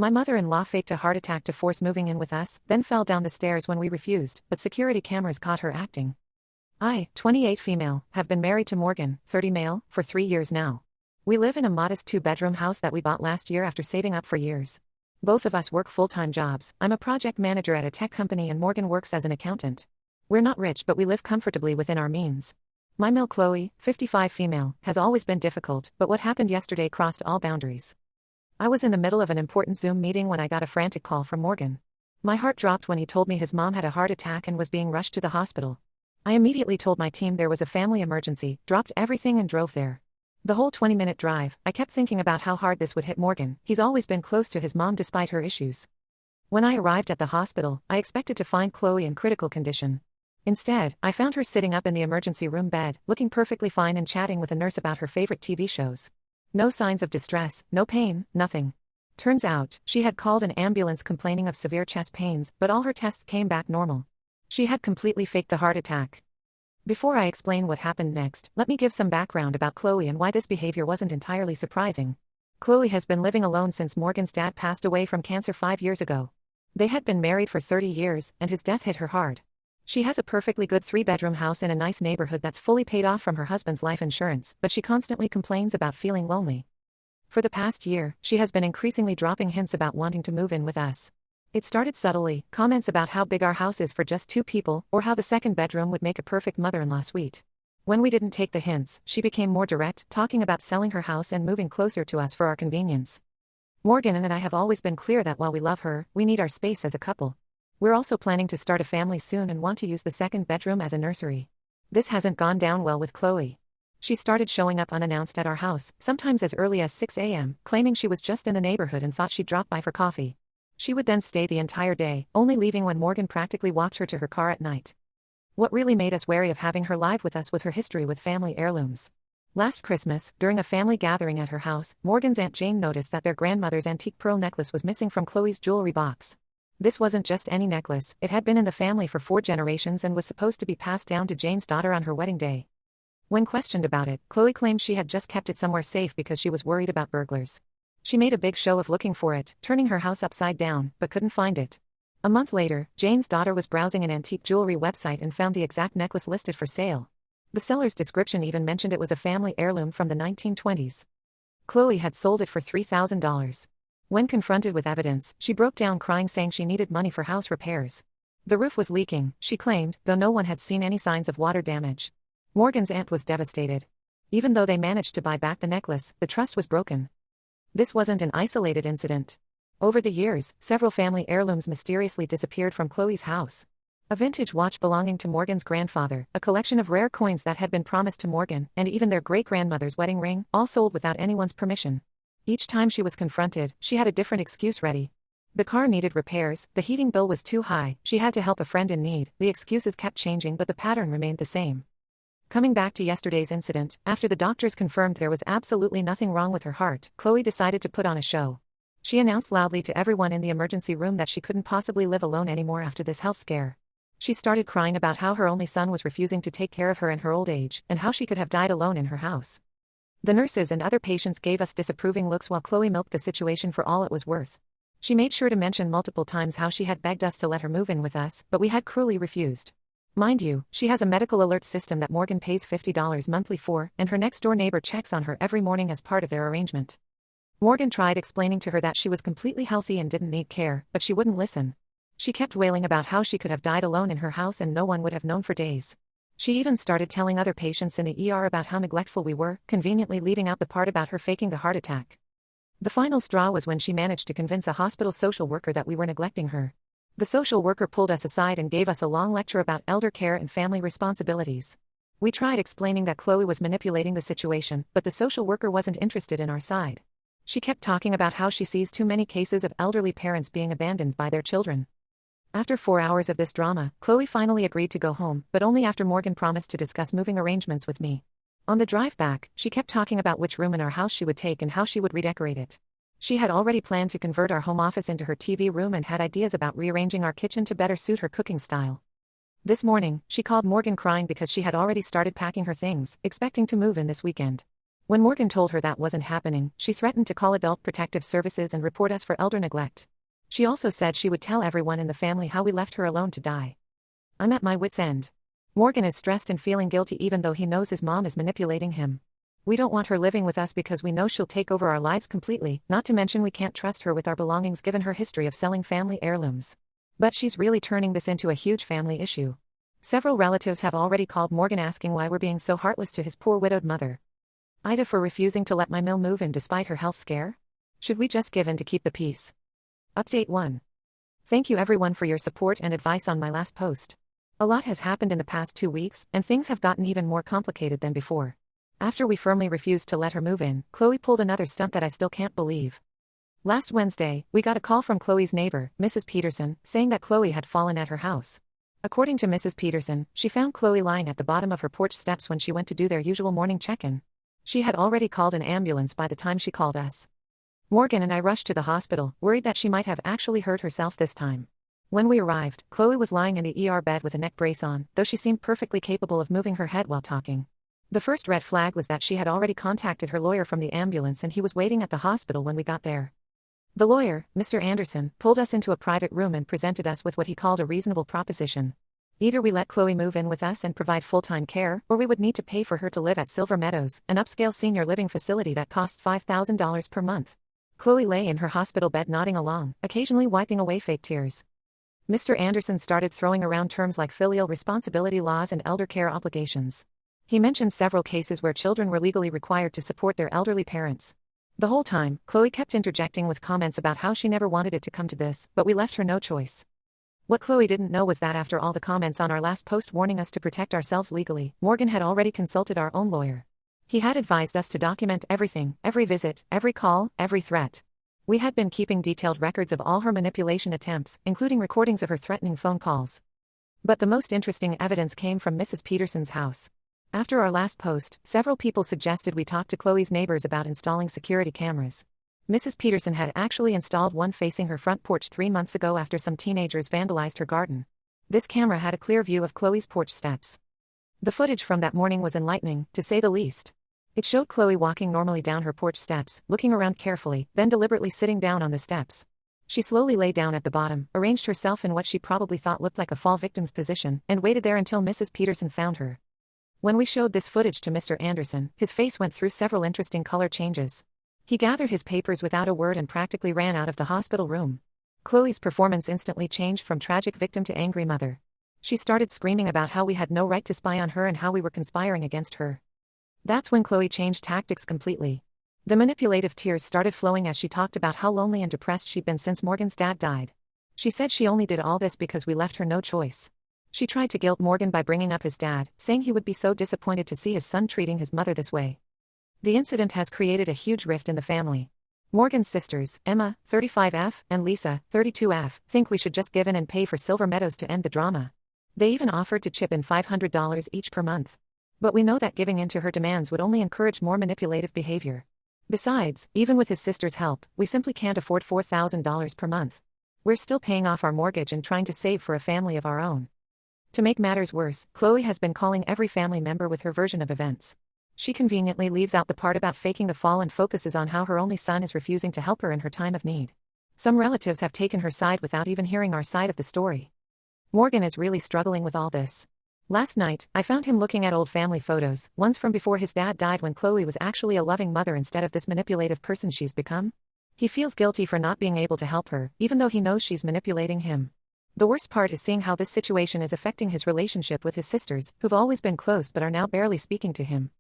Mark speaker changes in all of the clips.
Speaker 1: My mother-in-law faked a heart attack to force moving in with us, then fell down the stairs when we refused, but security cameras caught her acting. I, 28 female, have been married to Morgan, 30 male, for 3 years now. We live in a modest 2-bedroom house that we bought last year after saving up for years. Both of us work full-time jobs. I'm a project manager at a tech company and Morgan works as an accountant. We're not rich but we live comfortably within our means. My male Chloe, 55 female, has always been difficult, but what happened yesterday crossed all boundaries. I was in the middle of an important Zoom meeting when I got a frantic call from Morgan. My heart dropped when he told me his mom had a heart attack and was being rushed to the hospital. I immediately told my team there was a family emergency, dropped everything and drove there. The whole 20-minute drive, I kept thinking about how hard this would hit Morgan. He's always been close to his mom despite her issues. When I arrived at the hospital, I expected to find Chloe in critical condition. Instead, I found her sitting up in the emergency room bed, looking perfectly fine and chatting with a nurse about her favorite TV shows. No signs of distress, no pain, nothing. Turns out, she had called an ambulance complaining of severe chest pains, but all her tests came back normal. She had completely faked the heart attack. Before I explain what happened next, let me give some background about Chloe and why this behavior wasn't entirely surprising. Chloe has been living alone since Morgan's dad passed away from cancer 5 years ago. They had been married for 30 years, and his death hit her hard. She has a perfectly good 3-bedroom house in a nice neighborhood that's fully paid off from her husband's life insurance, but she constantly complains about feeling lonely. For the past year, she has been increasingly dropping hints about wanting to move in with us. It started subtly, comments about how big our house is for just 2 people, or how the 2nd bedroom would make a perfect mother-in-law suite. When we didn't take the hints, she became more direct, talking about selling her house and moving closer to us for our convenience. Morgan and I have always been clear that while we love her, we need our space as a couple. We're also planning to start a family soon and want to use the 2nd bedroom as a nursery. This hasn't gone down well with Chloe. She started showing up unannounced at our house, sometimes as early as 6 a.m., claiming she was just in the neighborhood and thought she'd drop by for coffee. She would then stay the entire day, only leaving when Morgan practically walked her to her car at night. What really made us wary of having her live with us was her history with family heirlooms. Last Christmas, during a family gathering at her house, Morgan's Aunt Jane noticed that their grandmother's antique pearl necklace was missing from Chloe's jewelry box. This wasn't just any necklace, it had been in the family for 4 generations and was supposed to be passed down to Jane's daughter on her wedding day. When questioned about it, Chloe claimed she had just kept it somewhere safe because she was worried about burglars. She made a big show of looking for it, turning her house upside down, but couldn't find it. A month later, Jane's daughter was browsing an antique jewelry website and found the exact necklace listed for sale. The seller's description even mentioned it was a family heirloom from the 1920s. Chloe had sold it for $3,000. When confronted with evidence, she broke down crying, saying she needed money for house repairs. The roof was leaking, she claimed, though no one had seen any signs of water damage. Morgan's aunt was devastated. Even though they managed to buy back the necklace, the trust was broken. This wasn't an isolated incident. Over the years, several family heirlooms mysteriously disappeared from Chloe's house. A vintage watch belonging to Morgan's grandfather, a collection of rare coins that had been promised to Morgan, and even their great-grandmother's wedding ring, all sold without anyone's permission. Each time she was confronted, she had a different excuse ready. The car needed repairs, the heating bill was too high, she had to help a friend in need. The excuses kept changing but the pattern remained the same. Coming back to yesterday's incident, after the doctors confirmed there was absolutely nothing wrong with her heart, Chloe decided to put on a show. She announced loudly to everyone in the emergency room that she couldn't possibly live alone anymore after this health scare. She started crying about how her only son was refusing to take care of her in her old age, and how she could have died alone in her house. The nurses and other patients gave us disapproving looks while Chloe milked the situation for all it was worth. She made sure to mention multiple times how she had begged us to let her move in with us, but we had cruelly refused. Mind you, she has a medical alert system that Morgan pays $50 monthly for, and her next-door neighbor checks on her every morning as part of their arrangement. Morgan tried explaining to her that she was completely healthy and didn't need care, but she wouldn't listen. She kept wailing about how she could have died alone in her house and no one would have known for days. She even started telling other patients in the ER about how neglectful we were, conveniently leaving out the part about her faking the heart attack. The final straw was when she managed to convince a hospital social worker that we were neglecting her. The social worker pulled us aside and gave us a long lecture about elder care and family responsibilities. We tried explaining that Chloe was manipulating the situation, but the social worker wasn't interested in our side. She kept talking about how she sees too many cases of elderly parents being abandoned by their children. After 4 hours of this drama, Chloe finally agreed to go home, but only after Morgan promised to discuss moving arrangements with me. On the drive back, she kept talking about which room in our house she would take and how she would redecorate it. She had already planned to convert our home office into her TV room and had ideas about rearranging our kitchen to better suit her cooking style. This morning, she called Morgan crying because she had already started packing her things, expecting to move in this weekend. When Morgan told her that wasn't happening, she threatened to call Adult Protective Services and report us for elder neglect. She also said she would tell everyone in the family how we left her alone to die. I'm at my wit's end. Morgan is stressed and feeling guilty even though he knows his mom is manipulating him. We don't want her living with us because we know she'll take over our lives completely, not to mention we can't trust her with our belongings given her history of selling family heirlooms. But she's really turning this into a huge family issue. Several relatives have already called Morgan asking why we're being so heartless to his poor widowed mother. Ida for refusing to let my mill move in despite her health scare? Should we just give in to keep the peace? Update 1. Thank you everyone for your support and advice on my last post. A lot has happened in the past 2 weeks, and things have gotten even more complicated than before. After we firmly refused to let her move in, Chloe pulled another stunt that I still can't believe. Last Wednesday, we got a call from Chloe's neighbor, Mrs. Peterson, saying that Chloe had fallen at her house. According to Mrs. Peterson, she found Chloe lying at the bottom of her porch steps when she went to do their usual morning check-in. She had already called an ambulance by the time she called us. Morgan and I rushed to the hospital, worried that she might have actually hurt herself this time. When we arrived, Chloe was lying in the ER bed with a neck brace on, though she seemed perfectly capable of moving her head while talking. The first red flag was that she had already contacted her lawyer from the ambulance and he was waiting at the hospital when we got there. The lawyer, Mr. Anderson, pulled us into a private room and presented us with what he called a reasonable proposition. Either we let Chloe move in with us and provide full-time care, or we would need to pay for her to live at Silver Meadows, an upscale senior living facility that costs $5,000 per month. Chloe lay in her hospital bed nodding along, occasionally wiping away fake tears. Mr. Anderson started throwing around terms like filial responsibility laws and elder care obligations. He mentioned several cases where children were legally required to support their elderly parents. The whole time, Chloe kept interjecting with comments about how she never wanted it to come to this, but we left her no choice. What Chloe didn't know was that after all the comments on our last post warning us to protect ourselves legally, Morgan had already consulted our own lawyer. He had advised us to document everything, every visit, every call, every threat. We had been keeping detailed records of all her manipulation attempts, including recordings of her threatening phone calls. But the most interesting evidence came from Mrs. Peterson's house. After our last post, several people suggested we talk to Chloe's neighbors about installing security cameras. Mrs. Peterson had actually installed one facing her front porch 3 months ago after some teenagers vandalized her garden. This camera had a clear view of Chloe's porch steps. The footage from that morning was enlightening, to say the least. It showed Chloe walking normally down her porch steps, looking around carefully, then deliberately sitting down on the steps. She slowly lay down at the bottom, arranged herself in what she probably thought looked like a fall victim's position, and waited there until Mrs. Peterson found her. When we showed this footage to Mr. Anderson, his face went through several interesting color changes. He gathered his papers without a word and practically ran out of the hospital room. Chloe's performance instantly changed from tragic victim to angry mother. She started screaming about how we had no right to spy on her and how we were conspiring against her. That's when Chloe changed tactics completely. The manipulative tears started flowing as she talked about how lonely and depressed she'd been since Morgan's dad died. She said she only did all this because we left her no choice. She tried to guilt Morgan by bringing up his dad, saying he would be so disappointed to see his son treating his mother this way. The incident has created a huge rift in the family. Morgan's sisters, Emma, 35F, and Lisa, 32F, think we should just give in and pay for Silver Meadows to end the drama. They even offered to chip in $500 each per month. But we know that giving in to her demands would only encourage more manipulative behavior. Besides, even with his sister's help, we simply can't afford $4,000 per month. We're still paying off our mortgage and trying to save for a family of our own. To make matters worse, Chloe has been calling every family member with her version of events. She conveniently leaves out the part about faking the fall and focuses on how her only son is refusing to help her in her time of need. Some relatives have taken her side without even hearing our side of the story. Morgan is really struggling with all this. Last night, I found him looking at old family photos, ones from before his dad died when Chloe was actually a loving mother instead of this manipulative person she's become. He feels guilty for not being able to help her, even though he knows she's manipulating him. The worst part is seeing how this situation is affecting his relationship with his sisters, who've always been close but are now barely speaking to him.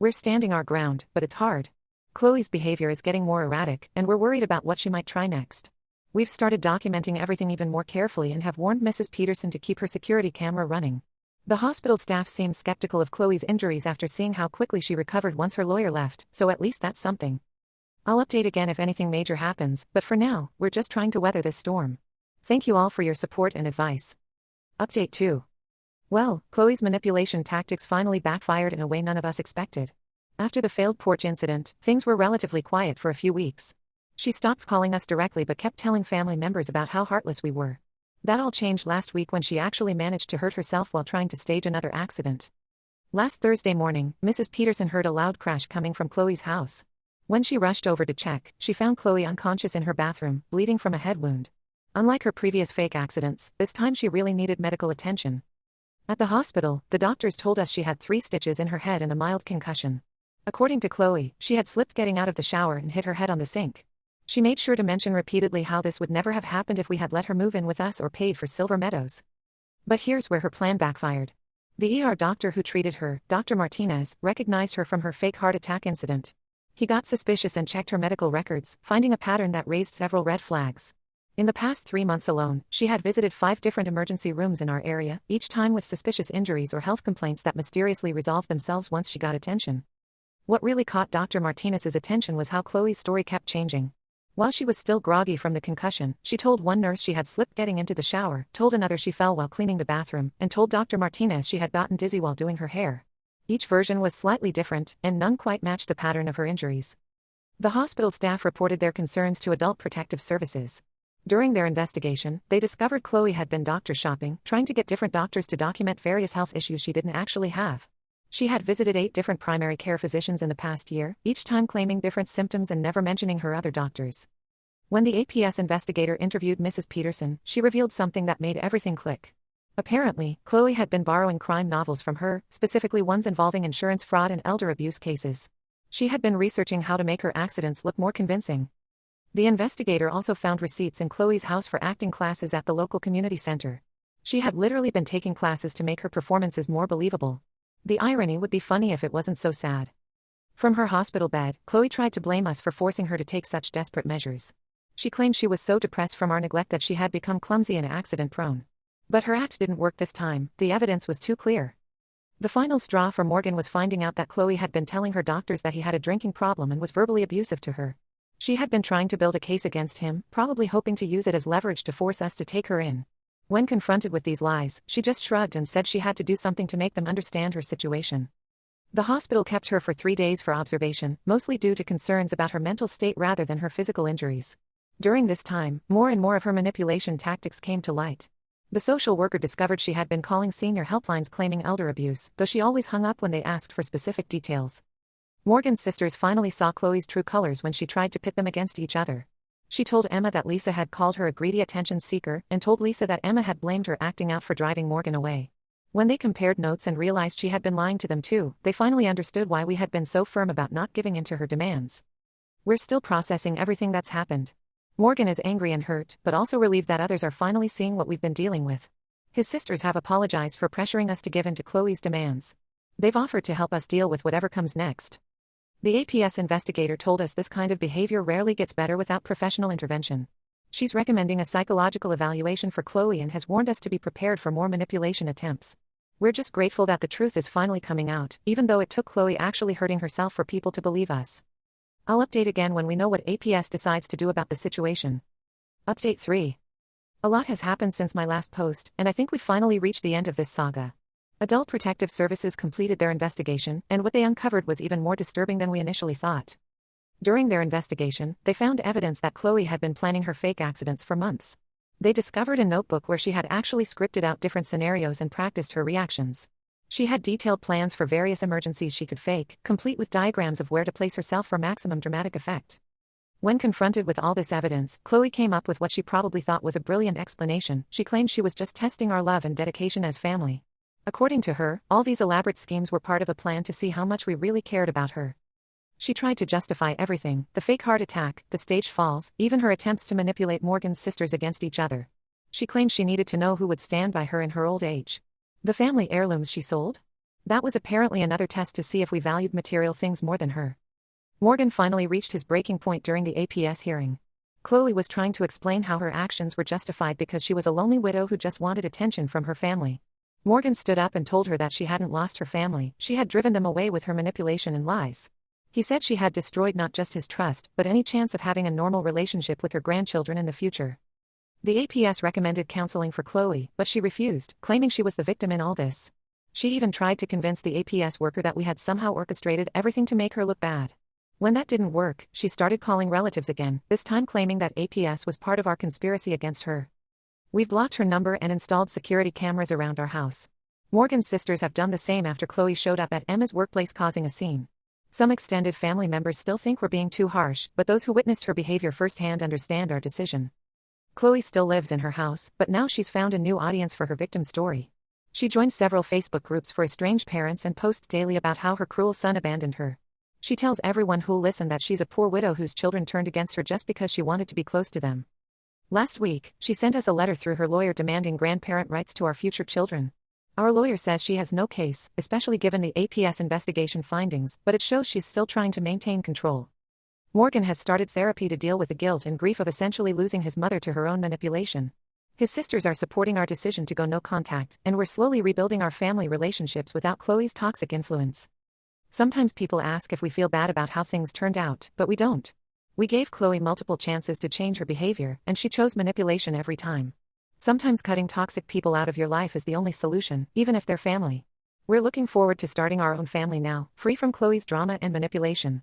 Speaker 1: We're standing our ground, but it's hard. Chloe's behavior is getting more erratic, and we're worried about what she might try next. We've started documenting everything even more carefully and have warned Mrs. Peterson to keep her security camera running. The hospital staff seemed skeptical of Chloe's injuries after seeing how quickly she recovered once her lawyer left, so at least that's something. I'll update again if anything major happens, but for now, we're just trying to weather this storm. Thank you all for your support and advice. Update 2. Well, Chloe's manipulation tactics finally backfired in a way none of us expected. After the failed porch incident, things were relatively quiet for a few weeks. She stopped calling us directly but kept telling family members about how heartless we were. That all changed last week when she actually managed to hurt herself while trying to stage another accident. Last Thursday morning, Mrs. Peterson heard a loud crash coming from Chloe's house. When she rushed over to check, she found Chloe unconscious in her bathroom, bleeding from a head wound. Unlike her previous fake accidents, this time she really needed medical attention. At the hospital, the doctors told us she had 3 stitches in her head and a mild concussion. According to Chloe, she had slipped getting out of the shower and hit her head on the sink. She made sure to mention repeatedly how this would never have happened if we had let her move in with us or paid for Silver Meadows. But here's where her plan backfired. The ER doctor who treated her, Dr. Martinez, recognized her from her fake heart attack incident. He got suspicious and checked her medical records, finding a pattern that raised several red flags. In the past 3 months alone, she had visited 5 different emergency rooms in our area, each time with suspicious injuries or health complaints that mysteriously resolved themselves once she got attention. What really caught Dr. Martinez's attention was how Chloe's story kept changing. While she was still groggy from the concussion, she told one nurse she had slipped getting into the shower, told another she fell while cleaning the bathroom, and told Dr. Martinez she had gotten dizzy while doing her hair. Each version was slightly different, and none quite matched the pattern of her injuries. The hospital staff reported their concerns to Adult Protective Services. During their investigation, they discovered Chloe had been doctor shopping, trying to get different doctors to document various health issues she didn't actually have. She had visited 8 different primary care physicians in the past year, each time claiming different symptoms and never mentioning her other doctors. When the APS investigator interviewed Mrs. Peterson, she revealed something that made everything click. Apparently, Chloe had been borrowing crime novels from her, specifically ones involving insurance fraud and elder abuse cases. She had been researching how to make her accidents look more convincing. The investigator also found receipts in Chloe's house for acting classes at the local community center. She had literally been taking classes to make her performances more believable. The irony would be funny if it wasn't so sad. From her hospital bed, Chloe tried to blame us for forcing her to take such desperate measures. She claimed she was so depressed from our neglect that she had become clumsy and accident-prone. But her act didn't work this time, the evidence was too clear. The final straw for Morgan was finding out that Chloe had been telling her doctors that he had a drinking problem and was verbally abusive to her. She had been trying to build a case against him, probably hoping to use it as leverage to force us to take her in. When confronted with these lies, she just shrugged and said she had to do something to make them understand her situation. The hospital kept her for 3 days for observation, mostly due to concerns about her mental state rather than her physical injuries. During this time, more and more of her manipulation tactics came to light. The social worker discovered she had been calling senior helplines claiming elder abuse, though she always hung up when they asked for specific details. Morgan's sisters finally saw Chloe's true colors when she tried to pit them against each other. She told Emma that Lisa had called her a greedy attention seeker and told Lisa that Emma had blamed her acting out for driving Morgan away. When they compared notes and realized she had been lying to them too, they finally understood why we had been so firm about not giving in to her demands. We're still processing everything that's happened. Morgan is angry and hurt, but also relieved that others are finally seeing what we've been dealing with. His sisters have apologized for pressuring us to give in to Chloe's demands. They've offered to help us deal with whatever comes next. The APS investigator told us this kind of behavior rarely gets better without professional intervention. She's recommending a psychological evaluation for Chloe and has warned us to be prepared for more manipulation attempts. We're just grateful that the truth is finally coming out, even though it took Chloe actually hurting herself for people to believe us. I'll update again when we know what APS decides to do about the situation. Update 3. A lot has happened since my last post, and I think we've finally reached the end of this saga. Adult Protective Services completed their investigation, and what they uncovered was even more disturbing than we initially thought. During their investigation, they found evidence that Chloe had been planning her fake accidents for months. They discovered a notebook where she had actually scripted out different scenarios and practiced her reactions. She had detailed plans for various emergencies she could fake, complete with diagrams of where to place herself for maximum dramatic effect. When confronted with all this evidence, Chloe came up with what she probably thought was a brilliant explanation. She claimed she was just testing our love and dedication as family. According to her, all these elaborate schemes were part of a plan to see how much we really cared about her. She tried to justify everything, the fake heart attack, the staged falls, even her attempts to manipulate Morgan's sisters against each other. She claimed she needed to know who would stand by her in her old age. The family heirlooms she sold? That was apparently another test to see if we valued material things more than her. Morgan finally reached his breaking point during the APS hearing. Chloe was trying to explain how her actions were justified because she was a lonely widow who just wanted attention from her family. Morgan stood up and told her that she hadn't lost her family, she had driven them away with her manipulation and lies. He said she had destroyed not just his trust, but any chance of having a normal relationship with her grandchildren in the future. The APS recommended counseling for Chloe, but she refused, claiming she was the victim in all this. She even tried to convince the APS worker that we had somehow orchestrated everything to make her look bad. When that didn't work, she started calling relatives again, this time claiming that APS was part of our conspiracy against her. We've blocked her number and installed security cameras around our house. Morgan's sisters have done the same after Chloe showed up at Emma's workplace causing a scene. Some extended family members still think we're being too harsh, but those who witnessed her behavior firsthand understand our decision. Chloe still lives in her house, but now she's found a new audience for her victim story. She joined several Facebook groups for estranged parents and posts daily about how her cruel son abandoned her. She tells everyone who'll listen that she's a poor widow whose children turned against her just because she wanted to be close to them. Last week, she sent us a letter through her lawyer demanding grandparent rights to our future children. Our lawyer says she has no case, especially given the APS investigation findings, but it shows she's still trying to maintain control. Morgan has started therapy to deal with the guilt and grief of essentially losing his mother to her own manipulation. His sisters are supporting our decision to go no contact, and we're slowly rebuilding our family relationships without Chloe's toxic influence. Sometimes people ask if we feel bad about how things turned out, but we don't. We gave Chloe multiple chances to change her behavior, and she chose manipulation every time. Sometimes cutting toxic people out of your life is the only solution, even if they're family. We're looking forward to starting our own family now, free from Chloe's drama and manipulation.